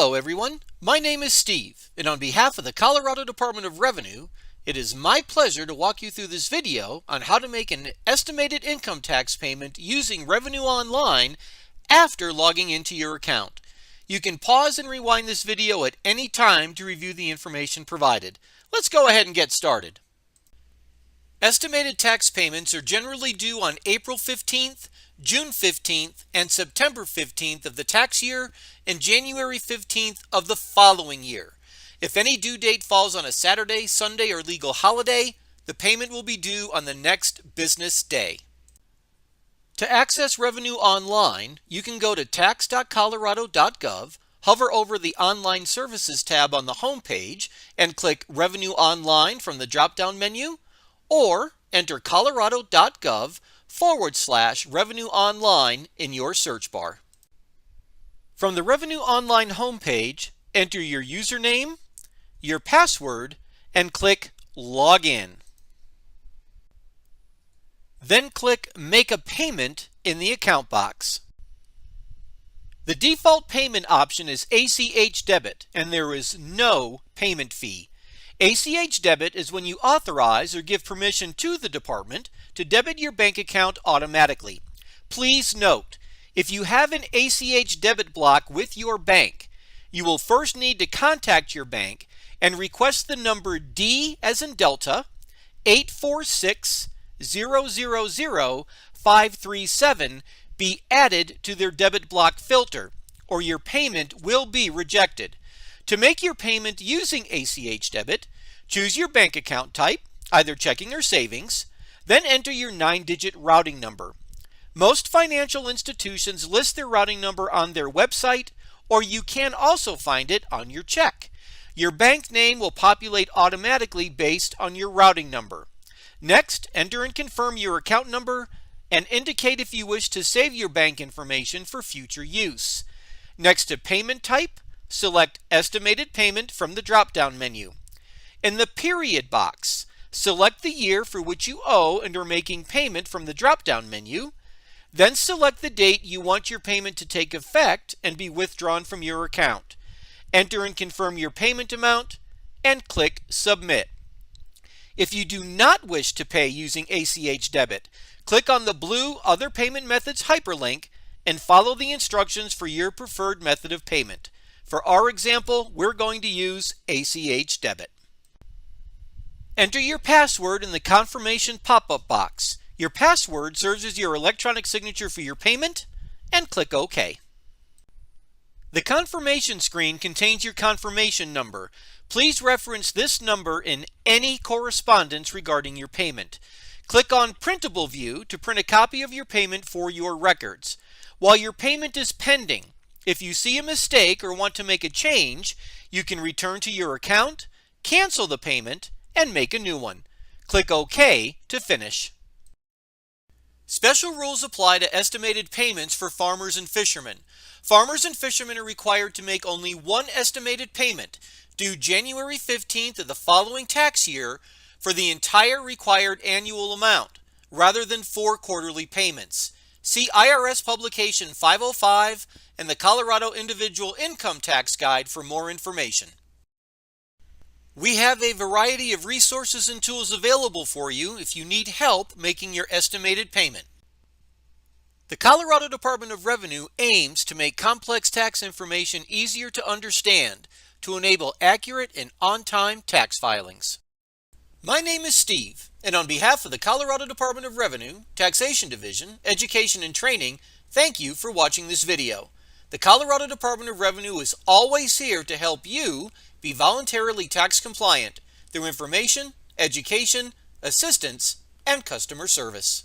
Hello everyone, my name is Steve, and on behalf of the Colorado Department of Revenue, it is my pleasure to walk you through this video on how to make an estimated income tax payment using Revenue Online after logging into your account. You can pause and rewind this video at any time to review the information provided. Let's go ahead and get started. Estimated tax payments are generally due on April 15th, June 15th, and September 15th of the tax year and January 15th of the following year. If any due date falls on a Saturday, Sunday, or legal holiday, the payment will be due on the next business day. To access Revenue Online, you can go to tax.colorado.gov, hover over the Online Services tab on the home page, and click Revenue Online from the drop-down menu, or enter colorado.gov/Revenue Online in your search bar. From the Revenue Online homepage, enter your username, your password, and click Login. Then click Make a Payment in the account box. The default payment option is ACH Debit, and there is no payment fee. ACH Debit is when you authorize or give permission to the department to debit your bank account automatically. Please note, if you have an ACH debit block with your bank, you will first need to contact your bank and request the number D as in Delta 846-000-537 be added to their debit block filter, or your payment will be rejected. To make your payment using ACH Debit, choose your bank account type, either checking or savings, then enter your 9-digit routing number. Most financial institutions list their routing number on their website, or you can also find it on your check. Your bank name will populate automatically based on your routing number. Next, enter and confirm your account number and indicate if you wish to save your bank information for future use. Next to payment type, select Estimated Payment from the drop-down menu. In the period box, select the year for which you owe and are making payment from the drop-down menu. Then select the date you want your payment to take effect and be withdrawn from your account. Enter and confirm your payment amount and click Submit. If you do not wish to pay using ACH Debit, click on the blue Other Payment Methods hyperlink and follow the instructions for your preferred method of payment. For our example, we're going to use ACH Debit. Enter your password in the confirmation pop-up box. Your password serves as your electronic signature for your payment, and click OK. The confirmation screen contains your confirmation number. Please reference this number in any correspondence regarding your payment. Click on Printable View to print a copy of your payment for your records. While your payment is pending, if you see a mistake or want to make a change, you can return to your account, cancel the payment, and make a new one. Click OK to finish. Special rules apply to estimated payments for farmers and fishermen. Farmers and fishermen are required to make only one estimated payment due January 15th of the following tax year for the entire required annual amount, rather than 4 quarterly payments. See IRS Publication 505 and the Colorado Individual Income Tax Guide for more information. We have a variety of resources and tools available for you if you need help making your estimated payment. The Colorado Department of Revenue aims to make complex tax information easier to understand to enable accurate and on-time tax filings. My name is Steve, and on behalf of the Colorado Department of Revenue, Taxation Division, Education and Training, thank you for watching this video. The Colorado Department of Revenue is always here to help you be voluntarily tax compliant through information, education, assistance, and customer service.